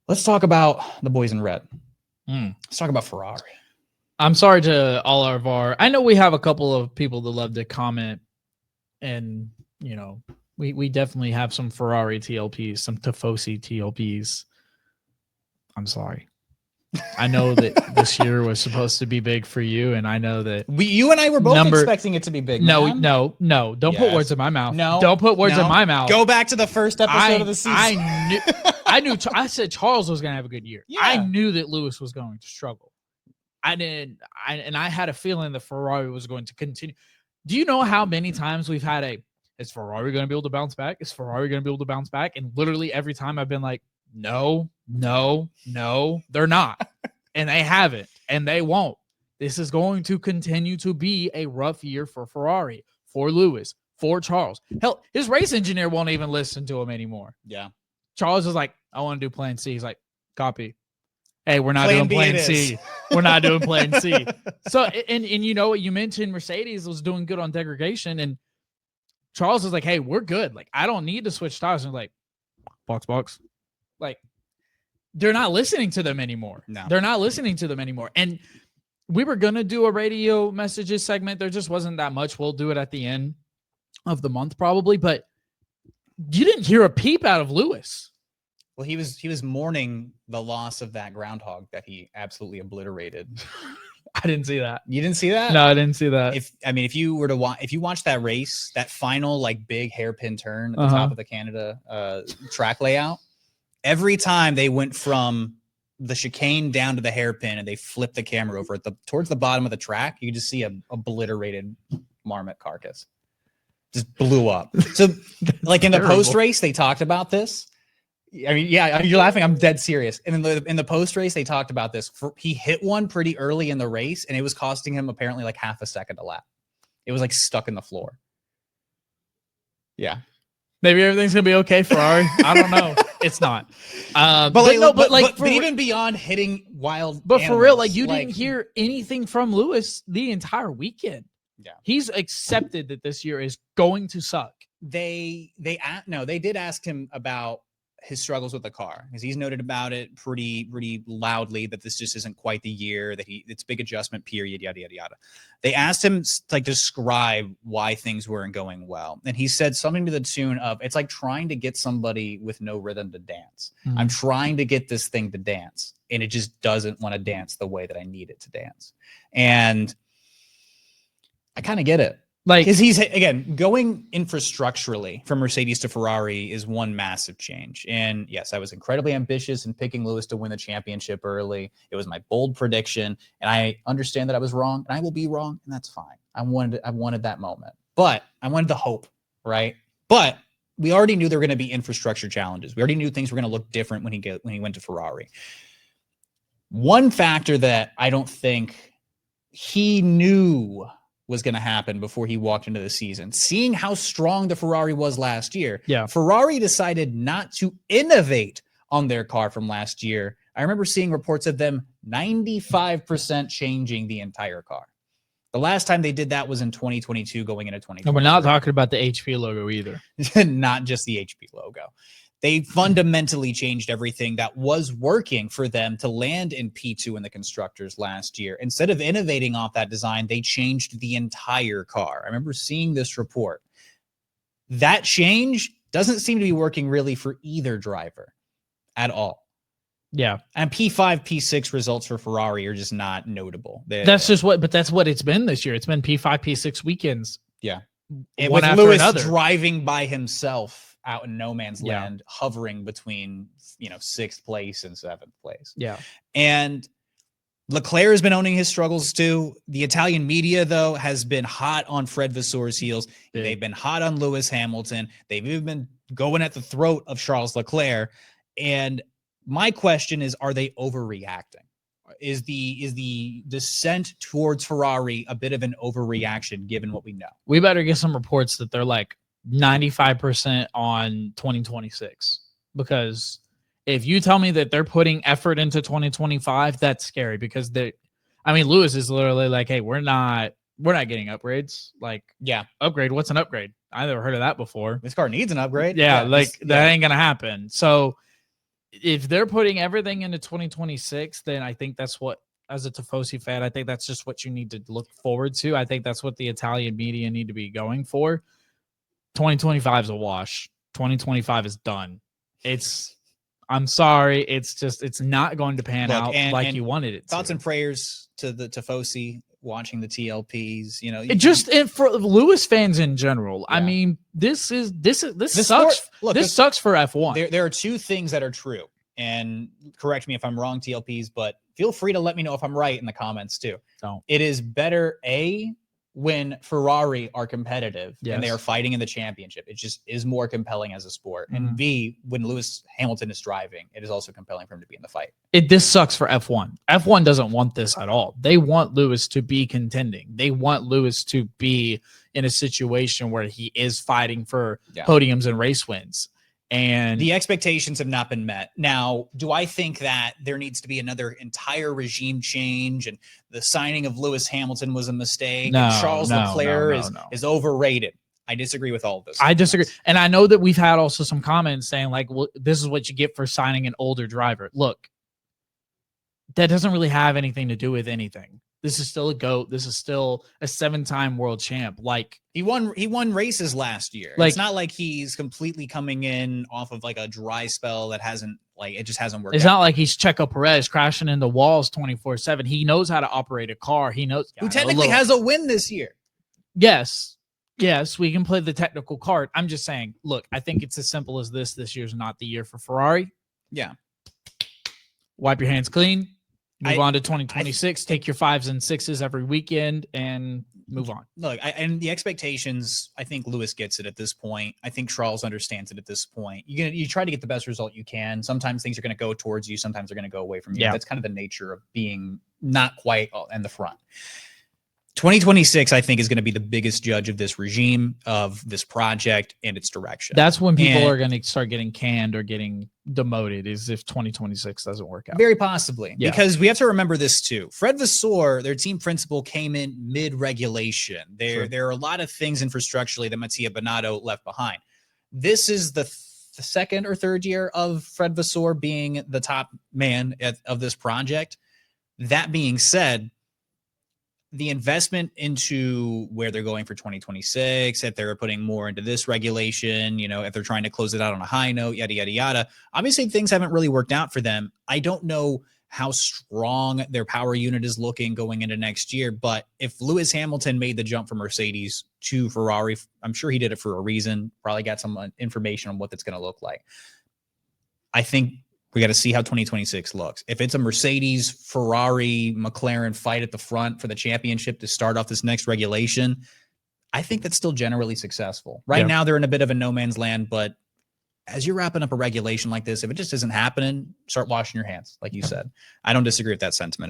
Let's talk about the boys in red. Let's talk about Ferrari. I'm sorry to all of our. I know we have a couple of people that love to comment, and we definitely have some Ferrari TLPs, some Tifosi TLPs. I'm sorry. I know that this year was supposed to be big for you, and I know that you and I were both expecting it to be big. No. Don't put words in my mouth. No, don't put words in my mouth. Go back to the first episode of the season. I knew. I said Charles was going to have a good year. Yeah. I knew that Lewis was going to struggle. I had a feeling that Ferrari was going to continue. Do you know how many times we've had is Ferrari going to be able to bounce back? Is Ferrari going to be able to bounce back? And literally every time I've been like, no, they're not. And they haven't, and they won't. This is going to continue to be a rough year for Ferrari, for Lewis, for Charles. Hell, his race engineer won't even listen to him anymore. Yeah. Charles is like, I want to do plan C. He's like, copy. Hey, we're not doing plan C. We're not doing plan C. So, and you know what? You mentioned Mercedes was doing good on degradation, and Charles is like, hey, we're good. Like, I don't need to switch tires. And like, box. Like, they're not listening to them anymore. No. They're not listening to them anymore. And we were going to do a radio messages segment. There just wasn't that much. We'll do it at the end of the month probably, but you didn't hear a peep out of Lewis. Well, he was mourning the loss of that groundhog that he absolutely obliterated. I didn't see that. You didn't see that? No, I didn't see that. If you watch that race, that final like big hairpin turn at the top of the Canada track layout, every time they went from the chicane down to the hairpin and they flipped the camera over towards the bottom of the track, you just see a obliterated Marmot carcass. Just blew up. So like in the post race, they talked about this. I mean, yeah, you're laughing. I'm dead serious. And in the post race, they talked about this. He hit one pretty early in the race, and it was costing him apparently like half a second a lap. It was like stuck in the floor. Yeah. Maybe everything's gonna be okay, Ferrari. I don't know. It's not. But even beyond hitting wild, but for real, like you didn't hear anything from Lewis the entire weekend. Yeah, he's accepted that this year is going to suck. They did ask him about his struggles with the car, because he's noted about it pretty loudly that this just isn't quite the year that it's big adjustment period, yada yada yada. They asked him like describe why things weren't going well, and he said something to the tune of, it's like trying to get somebody with no rhythm to dance. I'm trying to get this thing to dance, and it just doesn't want to dance the way that I need it to dance. And I kind of get it. Like, because he's, again, going infrastructurally from Mercedes to Ferrari is one massive change. And yes, I was incredibly ambitious in picking Lewis to win the championship early. It was my bold prediction, and I understand that I was wrong, and I will be wrong, and that's fine. I wanted that moment, but I wanted the hope, right? But we already knew there were going to be infrastructure challenges. We already knew things were going to look different when he went to Ferrari. One factor that I don't think he knew was going to happen before he walked into the season, seeing how strong the Ferrari was last year. Yeah. Ferrari decided not to innovate on their car from last year. I remember seeing reports of them 95% changing the entire car. The last time they did that was in 2022 going into 2023. And we're not talking about the HP logo either. Not just the HP logo. They fundamentally changed everything that was working for them to land in P2 in the constructors last year. Instead of innovating off that design, they changed the entire car. I remember seeing this report. That change doesn't seem to be working really for either driver at all. Yeah. And P5, P6 results for Ferrari are just not notable. That's what it's been this year. It's been P5, P6 weekends. Yeah. With Lewis driving by himself out in no man's land, hovering between, 6th place and 7th place. Yeah. And Leclerc has been owning his struggles too. The Italian media, though, has been hot on Fred Vasseur's heels. Big. They've been hot on Lewis Hamilton. They've even been going at the throat of Charles Leclerc. And my question is, are they overreacting? Is the descent towards Ferrari a bit of an overreaction given what we know? We better get some reports that they're like 95% on 2026, because if you tell me that they're putting effort into 2025, that's scary, because Lewis is literally like, hey, we're not getting upgrades. Like, yeah, upgrade. What's an upgrade? I never heard of that before. This car needs an upgrade. That ain't going to happen. So if they're putting everything into 2026, then I think that's what, as a Tifosi fan, I think that's just what you need to look forward to. I think that's what the Italian media need to be going for. 2025 is a wash. 2025 is done. I'm sorry. It's not going to pan out like you wanted it to. Thoughts and prayers to the Tifosi watching the TLPs. You know, and for Lewis fans in general. Yeah. I mean, this sucks. This sucks for F1. There are two things that are true, and correct me if I'm wrong, TLPs, but feel free to let me know if I'm right in the comments too. It is better when Ferrari are competitive and they are fighting in the championship. It just is more compelling as a sport. And B, when Lewis Hamilton is driving, it is also compelling for him to be in the fight. This sucks for F1. F1 doesn't want this at all. They want Lewis to be contending. They want Lewis to be in a situation where he is fighting for podiums and race wins. And the expectations have not been met. Now, do I think that there needs to be another entire regime change and the signing of Lewis Hamilton was a mistake? No, and Charles Leclerc is overrated. I disagree with all of those. I disagree. And I know that we've had also some comments saying like, well, this is what you get for signing an older driver. Look, that doesn't really have anything to do with anything. This is still a GOAT. This is still a 7-time world champ. Like he won races last year. Like, it's not like he's completely coming in off of like a dry spell that it just hasn't worked. It's not like he's Checo Perez crashing into walls 24/7. He knows how to operate a car. He knows who technically has a win this year. Yes, we can play the technical card. I'm just saying, look, I think it's as simple as this. This year's not the year for Ferrari. Yeah. Wipe your hands clean. Move on to 2026. Take your 5s and 6s every weekend and move on. Look, and the expectations, I think Lewis gets it at this point. I think Charles understands it at this point. You try to get the best result you can. Sometimes things are going to go towards you. Sometimes they're going to go away from you. Yeah. That's kind of the nature of being not quite in the front. 2026, I think, is going to be the biggest judge of this regime, of this project, and its direction. That's when people are going to start getting canned or getting demoted, is if 2026 doesn't work out. Very possibly. Yeah. Because we have to remember this too. Fred Vasseur, their team principal, came in mid-regulation. There are a lot of things infrastructurally that Mattia Binotto left behind. This is the second or third year of Fred Vasseur being the top man of this project. That being said, the investment into where they're going for 2026, if they're putting more into this regulation, if they're trying to close it out on a high note, yada, yada, yada. Obviously, things haven't really worked out for them. I don't know how strong their power unit is looking going into next year, but if Lewis Hamilton made the jump from Mercedes to Ferrari, I'm sure he did it for a reason, probably got some information on what that's going to look like. I think we got to see how 2026 looks. If it's a Mercedes, Ferrari, McLaren fight at the front for the championship to start off this next regulation, I think that's still generally successful. Right now, they're in a bit of a no man's land, but as you're wrapping up a regulation like this, if it just isn't happening, start washing your hands, like you said. I don't disagree with that sentiment at all.